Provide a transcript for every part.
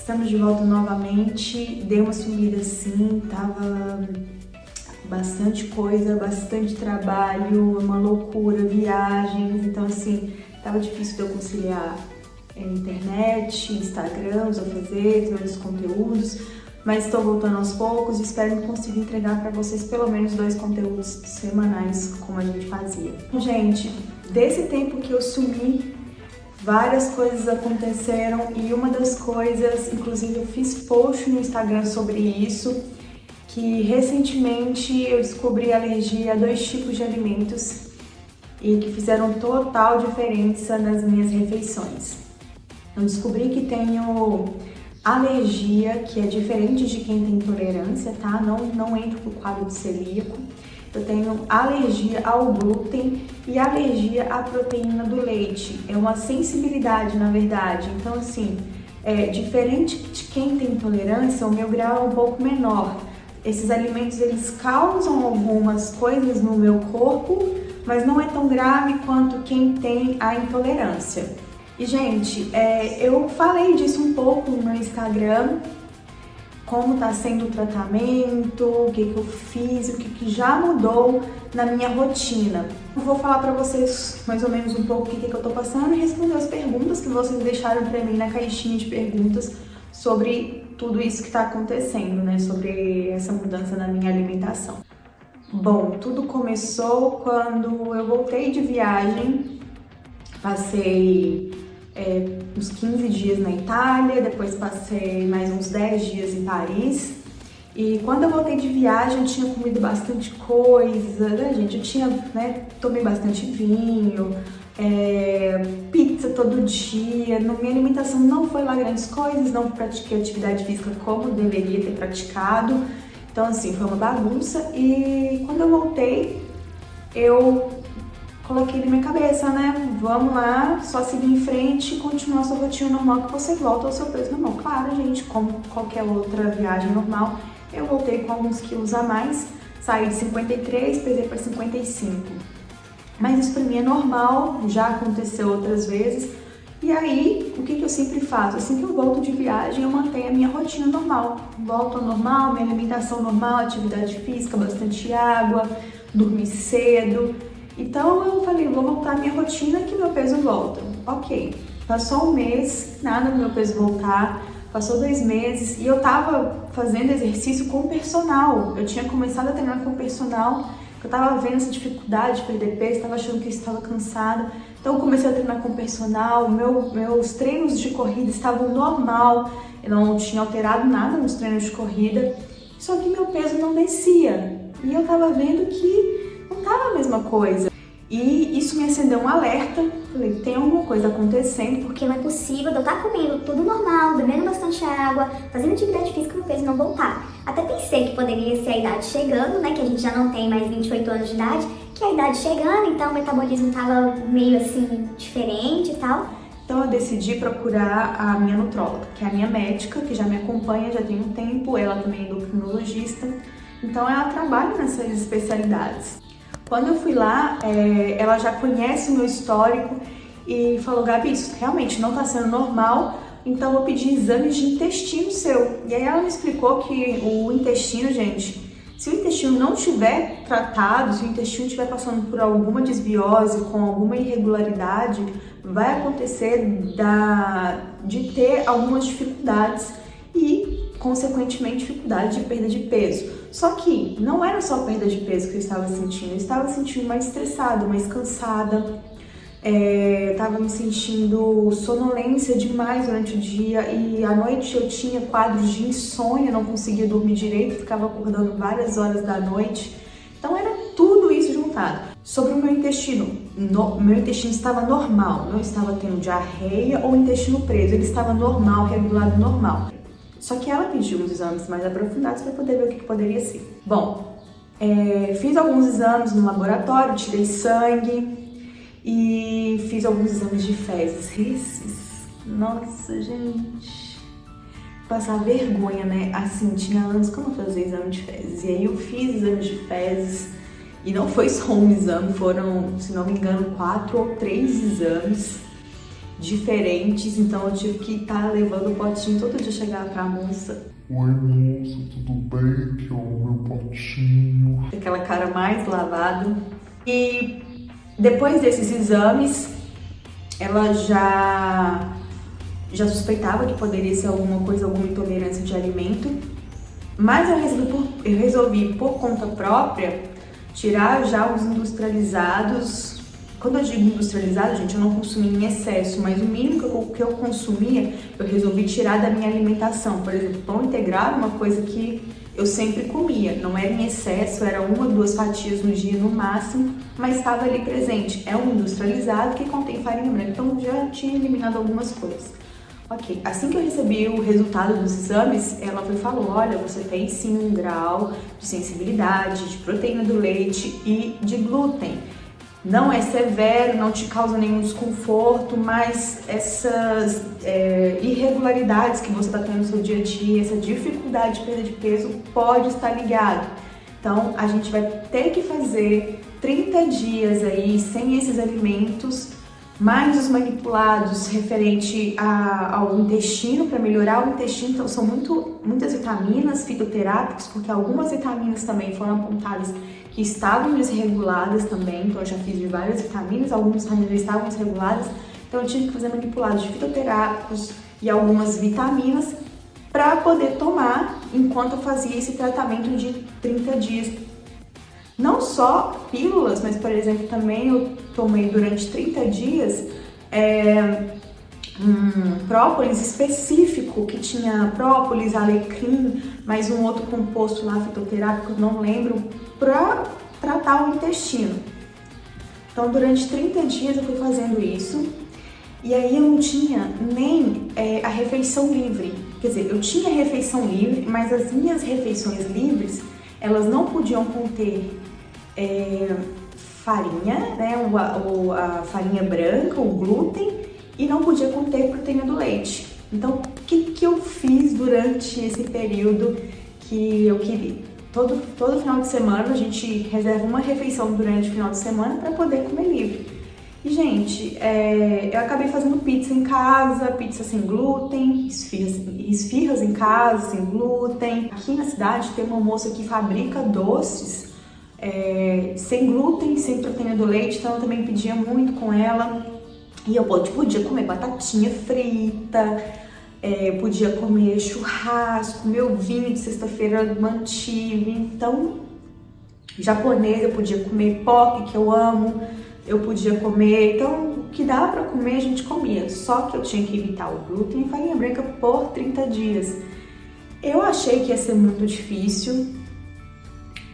Estamos de volta novamente. Dei uma sumida sim, tava bastante coisa, bastante trabalho, uma loucura, viagens, então assim, tava difícil de eu conciliar internet, Instagram, os afazeres, meus conteúdos, mas estou voltando aos poucos e espero conseguir entregar para vocês pelo menos 2 conteúdos semanais, como a gente fazia. Gente, desse tempo que eu sumi, várias coisas aconteceram e uma das coisas, inclusive eu fiz post no Instagram sobre isso, que recentemente eu descobri alergia a 2 tipos de alimentos e que fizeram total diferença nas minhas refeições. Eu descobri que tenho alergia, que é diferente de quem tem intolerância, tá? Não entro pro quadro de celíaco. Eu tenho alergia ao glúten e alergia à proteína do leite. É uma sensibilidade, na verdade. Então, assim, diferente de quem tem intolerância, o meu grau é um pouco menor. Esses alimentos, eles causam algumas coisas no meu corpo, mas não é tão grave quanto quem tem a intolerância. E, gente, eu falei disso um pouco no meu Instagram, como tá sendo o tratamento, o que eu fiz, o que já mudou na minha rotina. Eu vou falar pra vocês mais ou menos um pouco o que eu tô passando e responder as perguntas que vocês deixaram pra mim na caixinha de perguntas sobre tudo isso que tá acontecendo, né? Sobre essa mudança na minha alimentação. Bom, tudo começou quando eu voltei de viagem, passei uns 15 dias na Itália, depois passei mais uns 10 dias em Paris. E quando eu voltei de viagem, eu tinha comido bastante coisa, né, gente? Eu tinha, tomei bastante vinho, pizza todo dia. Minha alimentação não foi lá grandes coisas, não pratiquei atividade física como deveria ter praticado. Então, assim, foi uma bagunça. E quando eu voltei, eu coloquei na minha cabeça, né? Vamos lá, só seguir em frente e continuar sua rotina normal que você volta ao seu peso normal. Claro, gente, como qualquer outra viagem normal, eu voltei com alguns quilos a mais, saí de 53, pesei para 55. Mas isso pra mim é normal, já aconteceu outras vezes. E aí, o que eu sempre faço? Assim que eu volto de viagem, eu mantenho a minha rotina normal. Volto ao normal, minha alimentação normal, atividade física, bastante água, dormir cedo. Então eu falei, vou voltar à minha rotina que meu peso volta. Ok, passou um mês, nada do meu peso voltar, passou 2 meses e eu tava fazendo exercício com o personal. Eu tinha começado a treinar com o personal, eu tava vendo essa dificuldade de perder peso, tava achando que eu estava cansada. Então eu comecei a treinar com o personal, meus treinos de corrida estavam normal, eu não tinha alterado nada nos treinos de corrida, só que meu peso não descia. E eu tava vendo que não tava a mesma coisa. E isso me acendeu um alerta. Falei, tem alguma coisa acontecendo. Porque não é possível eu estar comendo tudo normal, bebendo bastante água, fazendo atividade física e o peso não voltar. Até pensei que poderia ser a idade chegando, né? Que a gente já não tem mais 28 anos de idade. Que a idade chegando, então o metabolismo tava meio assim, diferente e tal. Então eu decidi procurar a minha nutróloga, que é a minha médica, que já me acompanha já tem um tempo. Ela também é endocrinologista. Então ela trabalha nessas especialidades. Quando eu fui lá, ela já conhece o meu histórico e falou, Gabi, isso realmente não tá sendo normal, então eu pedi exames de intestino seu. E aí ela me explicou que o intestino, gente, se o intestino não estiver tratado, se o intestino estiver passando por alguma desbiose, com alguma irregularidade, vai acontecer de ter algumas dificuldades e, consequentemente, dificuldade de perda de peso. Só que não era só perda de peso que eu estava sentindo, eu estava sentindo mais estressada, mais cansada, estava me sentindo sonolência demais durante o dia e à noite eu tinha quadros de insônia, não conseguia dormir direito, ficava acordando várias horas da noite. Então era tudo isso juntado. Sobre o meu intestino estava normal, não estava tendo diarreia ou intestino preso, ele estava normal, regulado normal. Só que ela pediu uns exames mais aprofundados para poder ver o que poderia ser. Bom, fiz alguns exames no laboratório, tirei sangue e fiz alguns exames de fezes. Nossa, gente, passar vergonha, né? Assim, tinha anos que eu não fazia exame de fezes. E aí eu fiz exames de fezes e não foi só um exame, foram, se não me engano, 4 ou 3 exames. diferentes, então eu tive que estar levando o potinho todo dia, chegar pra moça. Oi moça, tudo bem? Aqui é o meu potinho. Aquela cara mais lavada. E depois desses exames, ela já suspeitava que poderia ser alguma coisa, alguma intolerância de alimento, mas eu resolvi por conta própria tirar já os industrializados. Quando eu digo industrializado, gente, eu não consumia em excesso, mas o mínimo que eu consumia, eu resolvi tirar da minha alimentação. Por exemplo, pão integral era uma coisa que eu sempre comia, não era em excesso, era 1 ou 2 fatias no dia no máximo, mas estava ali presente. É um industrializado que contém farinha branca, então já tinha eliminado algumas coisas. Ok, assim que eu recebi o resultado dos exames, ela falou, olha, você tem sim um grau de sensibilidade, de proteína do leite e de glúten. Não é severo, não te causa nenhum desconforto, mas essas irregularidades que você está tendo no seu dia a dia, essa dificuldade de perda de peso pode estar ligado. Então, a gente vai ter que fazer 30 dias aí sem esses alimentos, mais os manipulados referente ao intestino, para melhorar o intestino. Então, são muitas vitaminas fitoterápicas, porque algumas vitaminas também foram apontadas que estavam desreguladas também. Então, eu já fiz de várias vitaminas, algumas vitaminas estavam desreguladas. Então, eu tive que fazer manipulados de fitoterápicos e algumas vitaminas para poder tomar enquanto eu fazia esse tratamento de 30 dias. Não só pílulas, mas, por exemplo, também eu tomei durante 30 dias um própolis específico, que tinha própolis, alecrim, mais um outro composto lá fitoterápico, não lembro, para tratar o intestino. Então, durante 30 dias eu fui fazendo isso, e aí eu não tinha nem a refeição livre. Quer dizer, eu tinha refeição livre, mas as minhas refeições livres, elas não podiam conter farinha, né, a farinha branca, o glúten, e não podia conter proteína do leite. Então, o que eu fiz durante esse período que eu queria? Todo final de semana a gente reserva uma refeição durante o final de semana para poder comer livre. E, gente, eu acabei fazendo pizza em casa, pizza sem glúten, esfirras em casa sem glúten. Aqui na cidade tem uma moça que fabrica doces sem glúten, sem proteína do leite, então eu também pedia muito com ela. E eu podia comer batatinha frita, podia comer churrasco, meu vinho de sexta-feira mantive. Então, japonês, eu podia comer poke, que eu amo, eu podia comer. Então, o que dava pra comer, a gente comia. Só que eu tinha que evitar o glúten e farinha branca por 30 dias. Eu achei que ia ser muito difícil,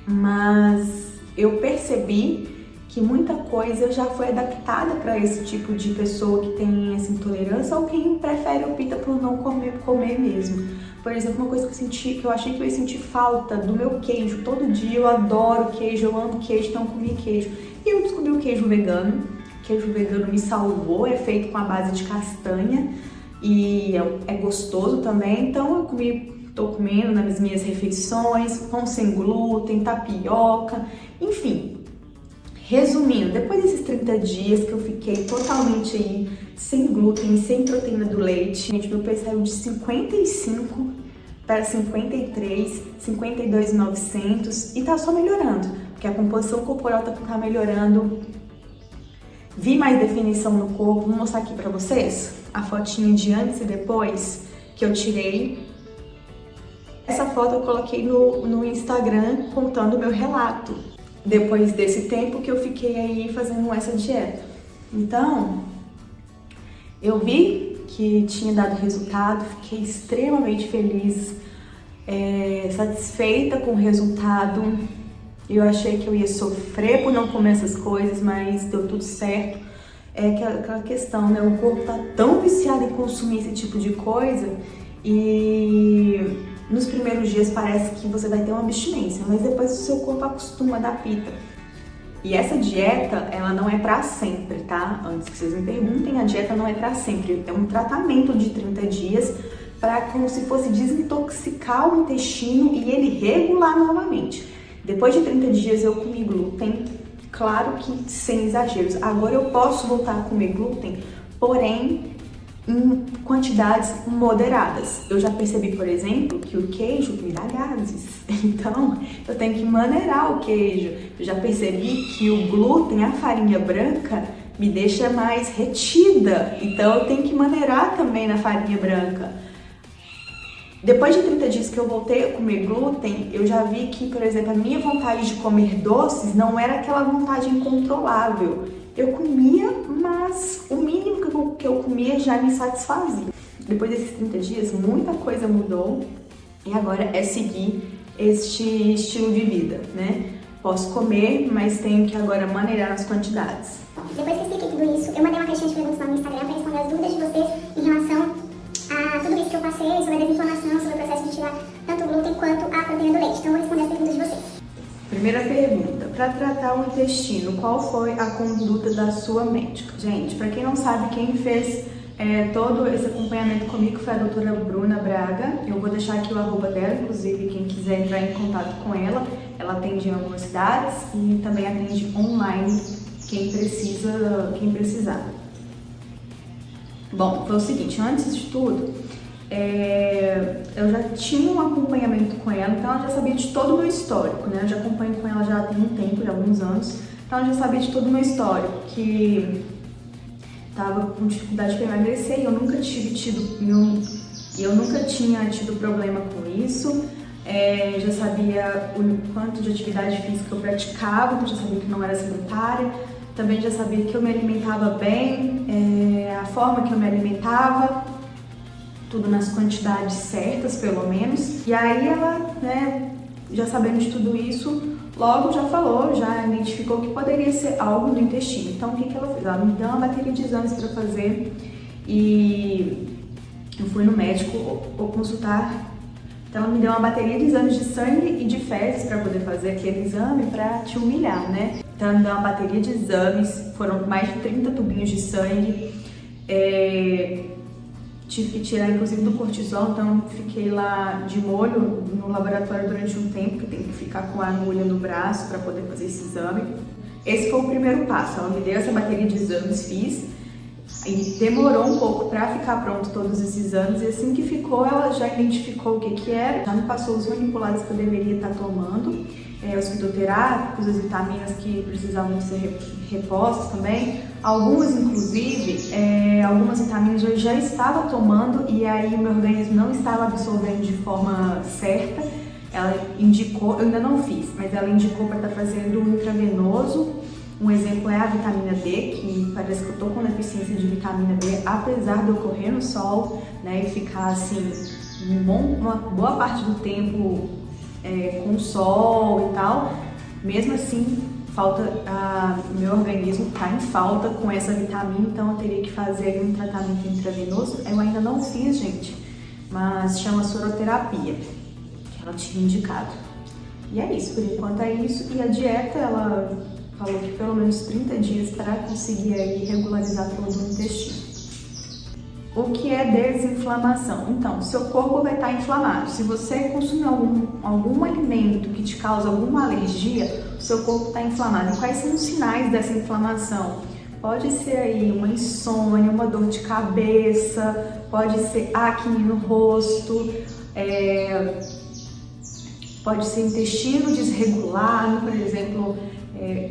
mas eu percebi que muita coisa já foi adaptada para esse tipo de pessoa que tem essa intolerância ou quem prefere opta por não comer mesmo. Por exemplo, uma coisa que eu achei que eu ia sentir falta do meu queijo. Todo dia eu adoro queijo, eu amo queijo, então eu comi queijo. E eu descobri o queijo vegano. O queijo vegano me salvou, é feito com a base de castanha e é gostoso também. Então tô comendo nas minhas refeições, pão sem glúten, tapioca, enfim. Resumindo, depois desses 30 dias que eu fiquei totalmente aí sem glúten, sem proteína do leite, gente, meu peso saiu de 55 para 53, 52.900 e tá só melhorando, porque a composição corporal tá melhorando. Vi mais definição no corpo, vou mostrar aqui pra vocês a fotinha de antes e depois que eu tirei. Essa foto eu coloquei no Instagram contando o meu relato, depois desse tempo que eu fiquei aí fazendo essa dieta. Então, eu vi que tinha dado resultado, fiquei extremamente feliz, satisfeita com o resultado. Eu achei que eu ia sofrer por não comer essas coisas, mas deu tudo certo. É aquela questão, né? O corpo tá tão viciado em consumir esse tipo de coisa e nos primeiros dias parece que você vai ter uma abstinência, mas depois o seu corpo acostuma a dar pita. E essa dieta, ela não é pra sempre, tá? Antes que vocês me perguntem, a dieta não é pra sempre. É um tratamento de 30 dias para como se fosse desintoxicar o intestino e ele regular novamente. Depois de 30 dias eu comi glúten, claro que sem exageros. Agora eu posso voltar a comer glúten porém em quantidades moderadas. Eu já percebi, por exemplo, que o queijo me dá gases, então eu tenho que maneirar o queijo. Eu já percebi que o glúten, a farinha branca, me deixa mais retida, então eu tenho que maneirar também na farinha branca. Depois de 30 dias que eu voltei a comer glúten, eu já vi que, por exemplo, a minha vontade de comer doces não era aquela vontade incontrolável. Eu comia, mas o mínimo que eu comia já me satisfazia. Depois desses 30 dias, muita coisa mudou e agora é seguir este estilo de vida, né? Posso comer, mas tenho que agora maneirar as quantidades. Depois que eu expliquei tudo isso, eu mandei uma caixinha de perguntas lá no Instagram para responder as dúvidas de vocês em relação a tudo isso que eu passei, sobre a desinflamação, sobre o processo de tirar tanto o glúten quanto a proteína do leite. Então eu vou responder as perguntas de vocês. Primeira pergunta, para tratar o intestino, qual foi a conduta da sua médica? Gente, para quem não sabe, quem fez todo esse acompanhamento comigo foi a doutora Bruna Braga. Eu vou deixar aqui o arroba dela, inclusive quem quiser entrar em contato com ela. Ela atende em algumas cidades e também atende online quem precisar. Bom, foi o seguinte, antes de tudo, eu já tinha um acompanhamento com ela, então ela já sabia de todo o meu histórico, né? Eu já acompanho com ela já tem um tempo, já alguns anos, então ela já sabia de todo o meu histórico, que tava com dificuldade para emagrecer e eu nunca tinha tido problema com isso. Já sabia o quanto de atividade física eu praticava, então já sabia que não era sedentária. Também já sabia que eu me alimentava bem, a forma que eu me alimentava, tudo nas quantidades certas, pelo menos. E aí ela, né, já sabendo de tudo isso, logo já falou, já identificou que poderia ser algo no intestino. Então o que ela fez? Ela me deu uma bateria de exames para fazer e eu fui no médico consultar. Então ela me deu uma bateria de exames de sangue e de fezes para poder fazer aquele exame para te humilhar, né? Então ela me deu uma bateria de exames, foram mais de 30 tubinhos de sangue, tive que tirar inclusive do cortisol, então fiquei lá de molho no laboratório durante um tempo, que tem que ficar com a agulha no braço para poder fazer esse exame. Esse foi o primeiro passo, ela me deu essa bateria de exames, fiz, e demorou um pouco para ficar pronto todos esses exames, e assim que ficou, ela já identificou o que era, já me passou os manipulados que eu deveria estar tomando, os fitoterápicos, as vitaminas que precisavam ser repostas também, algumas inclusive, algumas vitaminas eu já estava tomando e aí o meu organismo não estava absorvendo de forma certa. Ela indicou, eu ainda não fiz, mas ela indicou para estar fazendo um intravenoso. Um exemplo é a vitamina D, que parece que eu tô com deficiência de vitamina D, apesar de eu correr no sol, né, e ficar assim, uma boa parte do tempo com sol e tal, mesmo assim, meu organismo tá em falta com essa vitamina, então eu teria que fazer um tratamento intravenoso. Eu ainda não fiz, gente, mas chama soroterapia, que ela tinha indicado. E é isso, por enquanto é isso. E a dieta, ela falou que pelo menos 30 dias para conseguir aí regularizar todo o intestino. O que é desinflamação? Então, seu corpo vai estar inflamado. Se você consumir algum alimento que te causa alguma alergia, o seu corpo está inflamado. E quais são os sinais dessa inflamação? Pode ser aí uma insônia, uma dor de cabeça, pode ser acne no rosto, pode ser intestino desregulado, por exemplo,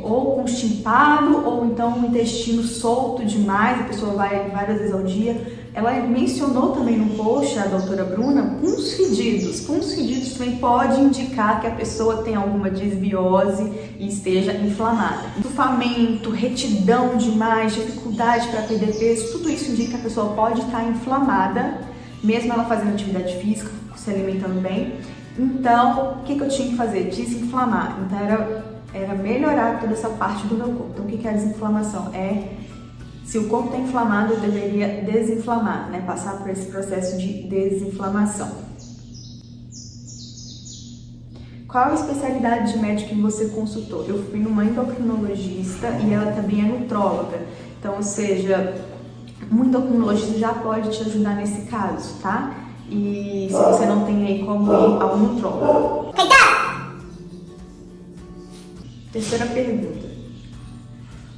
ou constipado, ou então um intestino solto demais, a pessoa vai várias vezes ao dia. Ela mencionou também no post, a doutora Bruna, puntos fedidos. Puntos fedidos também pode indicar que a pessoa tem alguma desbiose e esteja inflamada. Estufamento, retidão demais, dificuldade para perder peso, tudo isso indica que a pessoa pode estar inflamada, mesmo ela fazendo atividade física, se alimentando bem. Então, o que eu tinha que fazer? Desinflamar. Então, era melhorar toda essa parte do meu corpo. Então, o que é a desinflamação? Se o corpo está inflamado, eu deveria desinflamar, né? Passar por esse processo de desinflamação. Qual a especialidade de médico que você consultou? Eu fui numa endocrinologista e ela também é nutróloga. Então, ou seja, um endocrinologista já pode te ajudar nesse caso, tá? E se você não tem aí como ir ao nutrólogo. Terceira pergunta.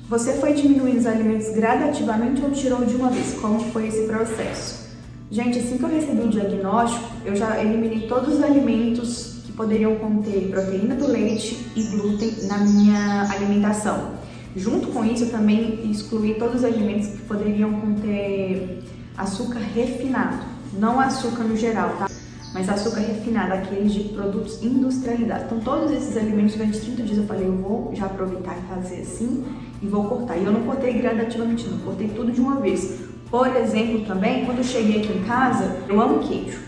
Você foi diminuindo os alimentos gradativamente ou tirou de uma vez? Como foi esse processo? Gente, assim que eu recebi o diagnóstico, eu já eliminei todos os alimentos que poderiam conter proteína do leite e glúten na minha alimentação. Junto com isso, eu também excluí todos os alimentos que poderiam conter açúcar refinado. Não açúcar no geral, tá? Mas açúcar refinado, aqueles de produtos industrializados. Então, todos esses alimentos, durante 30 dias eu falei, eu vou já aproveitar e fazer assim e vou cortar. E eu não cortei gradativamente, não, cortei tudo de uma vez. Por exemplo, também, quando eu cheguei aqui em casa, eu amo queijo.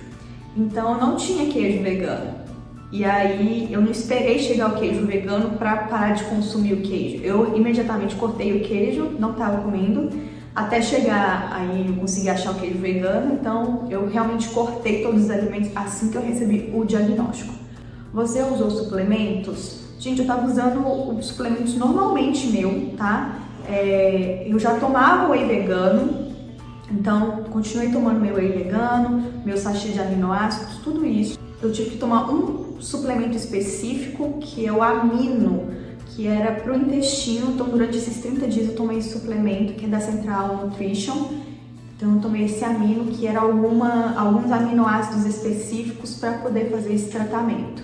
Então, eu não tinha queijo vegano. E aí, eu não esperei chegar o queijo vegano para parar de consumir o queijo. Eu imediatamente cortei o queijo, não estava comendo, até chegar aí eu consegui achar o queijo vegano. Então, eu realmente cortei todos os alimentos assim que eu recebi o diagnóstico. Você usou suplementos? Gente, eu estava usando os suplementos normalmente meu, tá? Eu já tomava whey vegano. Então, continuei tomando meu whey vegano, meu sachê de aminoácidos, tudo isso. Eu tive que tomar um suplemento específico, que é o amino, que era para o intestino. Então, durante esses 30 dias eu tomei esse suplemento, que é da Central Nutrition. Então, eu tomei esse amino, que era alguns aminoácidos específicos para poder fazer esse tratamento.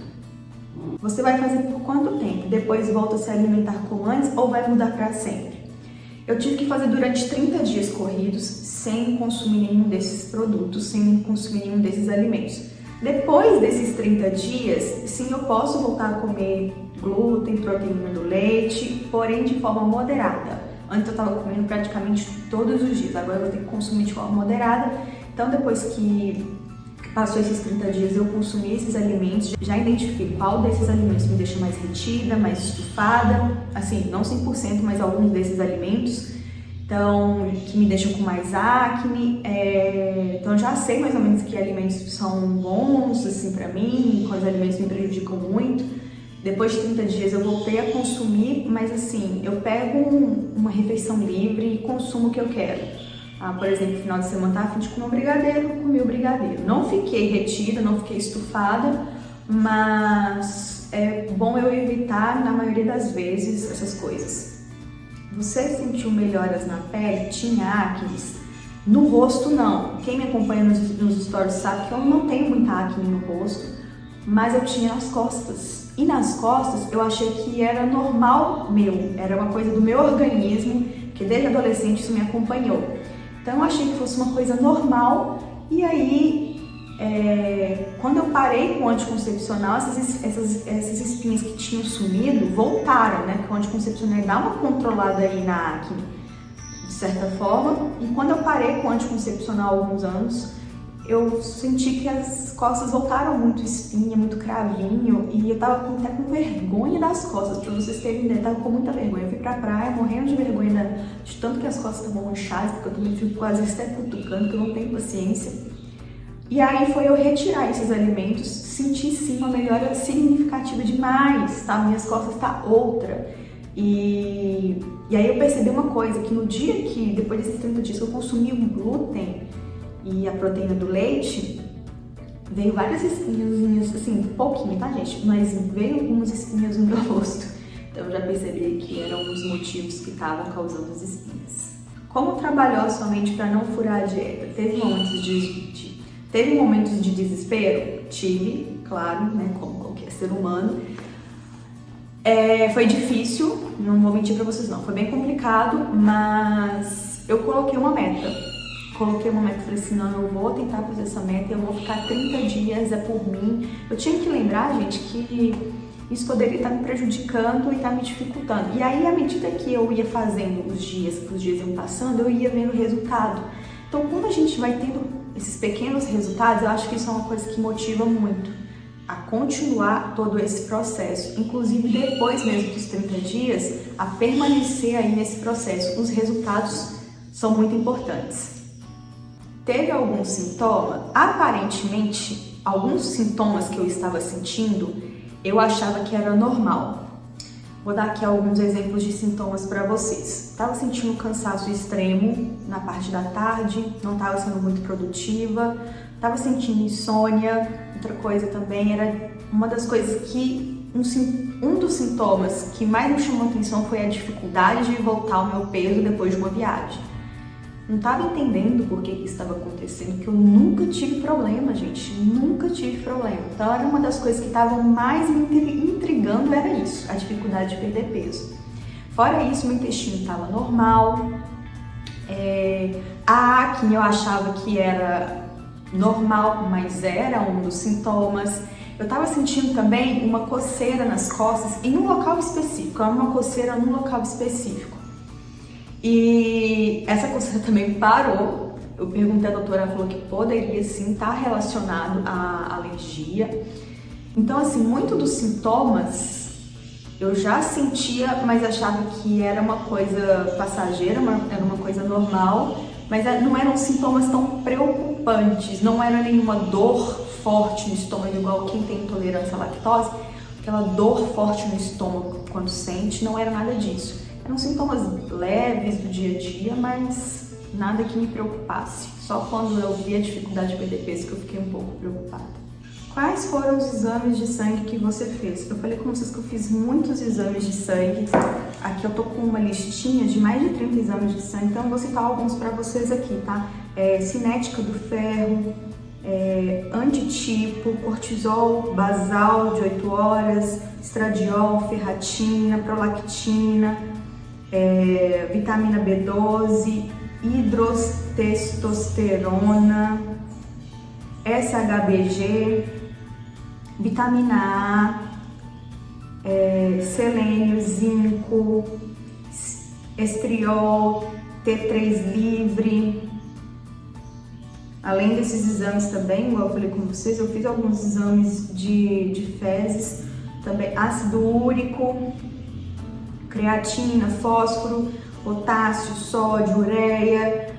Você vai fazer por quanto tempo? Depois volta a se alimentar como antes ou vai mudar para sempre? Eu tive que fazer durante 30 dias corridos, sem consumir nenhum desses produtos, sem consumir nenhum desses alimentos. Depois desses 30 dias, sim, eu posso voltar a comer glúten, proteína do leite, porém de forma moderada. Antes eu estava comendo praticamente todos os dias, agora eu vou ter que consumir de forma moderada. Então, depois que passou esses 30 dias, eu consumi esses alimentos, já identifiquei qual desses alimentos me deixa mais retida, mais estufada, assim, não 100%, mas alguns desses alimentos, então, que me deixam com mais acne. Então, eu já sei mais ou menos que alimentos são bons, assim, pra mim, quais alimentos me prejudicam muito. Depois de 30 dias eu voltei a consumir, mas assim, eu pego uma refeição livre e consumo o que eu quero. Por exemplo, no final de semana estava a fim de comer um brigadeiro, comi o brigadeiro. Não fiquei retida, não fiquei estufada, mas é bom eu evitar, na maioria das vezes, essas coisas. Você sentiu melhoras na pele? Tinha acne? No rosto, não. Quem me acompanha nos stories sabe que eu não tenho muita acne no rosto, mas eu tinha nas costas. E nas costas eu achei que era normal meu, era uma coisa do meu organismo, que desde adolescente isso me acompanhou. Então eu achei que fosse uma coisa normal, e aí quando eu parei com o anticoncepcional, essas espinhas que tinham sumido voltaram, né? Porque o anticoncepcional dá uma controlada aí na acne, de certa forma. E quando eu parei com o anticoncepcional há alguns anos, eu senti que as costas voltaram muito espinha, muito cravinho, e eu tava até com vergonha das costas, pra vocês terem ideia, eu tava com muita vergonha. Eu fui pra praia morrendo de vergonha de tanto que as costas estavam manchadas, porque eu também fico quase até cutucando, que eu não tenho paciência. E aí foi eu retirar esses alimentos, senti sim uma melhora significativa demais, tá? Minhas costas tá outra. E aí eu percebi uma coisa, que no dia que, depois desses 30 dias, eu consumi o glúten e a proteína do leite, veio várias espinhas, assim, pouquinho, tá, gente? Mas veio algumas espinhas no meu rosto. Então eu já percebi que eram os motivos que estavam causando as espinhas. Como trabalhou a sua mente para não furar a dieta? Teve momentos de desespero? Tive, claro, né, como qualquer ser humano. Foi difícil, não vou mentir pra vocês não, foi bem complicado, mas eu coloquei uma meta. Falei assim, não, eu vou tentar fazer essa meta, eu vou ficar 30 dias, é por mim. Eu tinha que lembrar, gente, que isso poderia estar me prejudicando e estar me dificultando. E aí, à medida que eu ia fazendo os dias iam passando, eu ia vendo o resultado. Então, quando a gente vai tendo esses pequenos resultados, eu acho que isso é uma coisa que motiva muito a continuar todo esse processo, inclusive depois mesmo dos 30 dias, a permanecer aí nesse processo. Os resultados são muito importantes. Teve algum sintoma? Aparentemente, alguns sintomas que eu estava sentindo, eu achava que era normal. Vou dar aqui alguns exemplos de sintomas para vocês. Estava sentindo cansaço extremo na parte da tarde, não estava sendo muito produtiva, estava sentindo insônia. Outra coisa também era uma das coisas que um dos sintomas que mais me chamou a atenção foi a dificuldade de voltar ao meu peso depois de uma viagem. Não estava entendendo por que isso estava acontecendo, que eu nunca tive problema, gente, nunca tive problema. Então era uma das coisas que estavam mais me intrigando, era isso, a dificuldade de perder peso. Fora isso, meu intestino estava normal, a acne eu achava que era normal, mas era um dos sintomas. Eu estava sentindo também uma coceira nas costas em um local específico, uma coceira num local específico. E essa coceira também parou. Eu perguntei à doutora, ela falou que poderia sim estar relacionado à alergia. Então, assim, muito dos sintomas eu já sentia, mas achava que era uma coisa passageira, era uma coisa normal, mas não eram sintomas tão preocupantes, não era nenhuma dor forte no estômago, igual quem tem intolerância à lactose, aquela dor forte no estômago quando sente, não era nada disso. Eram sintomas leves do dia a dia, mas nada que me preocupasse. Só quando eu vi a dificuldade de perder peso que eu fiquei um pouco preocupada. Quais foram os exames de sangue que você fez? Eu falei com vocês que eu fiz muitos exames de sangue. Aqui eu tô com uma listinha de mais de 30 exames de sangue, então eu vou citar alguns para vocês aqui, tá? Cinética do ferro, antitipo, cortisol basal de 8 horas, estradiol, ferratina, prolactina, vitamina B12, hidrotestosterona, SHBG, vitamina A, selênio, zinco, estriol, T3 livre. Além desses exames também, igual eu falei com vocês, eu fiz alguns exames de fezes, também ácido úrico, creatina, fósforo, potássio, sódio, ureia.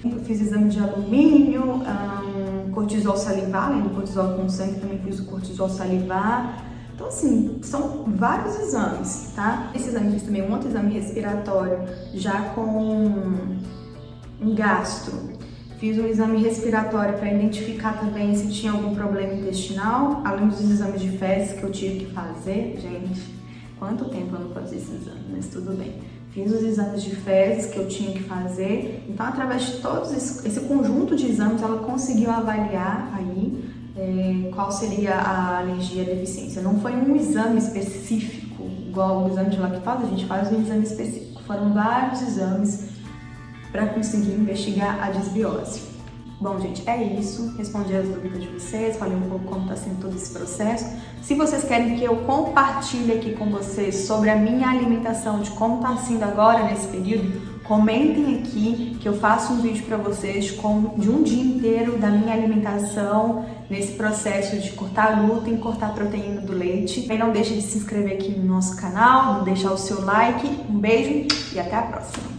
Eu fiz exame de alumínio, cortisol salivar, além do cortisol com sangue, também fiz o cortisol salivar. Então, assim, são vários exames, tá? Esse exame fiz também um outro exame respiratório, já com um gastro. Fiz um exame respiratório para identificar também se tinha algum problema intestinal, além dos exames de fezes que eu tive que fazer. Gente, quanto tempo eu não fazia esse exame, mas tudo bem. Fiz os exames de fezes que eu tinha que fazer. Então, através de todos esse conjunto de exames, ela conseguiu avaliar aí qual seria a alergia e a deficiência. Não foi um exame específico, igual o exame de lactose, a gente faz um exame específico. Foram vários exames para conseguir investigar a disbiose. Bom, gente, é isso. Respondi as dúvidas de vocês, falei um pouco como está sendo todo esse processo. Se vocês querem que eu compartilhe aqui com vocês sobre a minha alimentação, de como está sendo agora nesse período, comentem aqui que eu faço um vídeo para vocês de um dia inteiro da minha alimentação nesse processo de cortar glúten, cortar proteína do leite. Também não deixe de se inscrever aqui no nosso canal, deixar o seu like. Um beijo e até a próxima!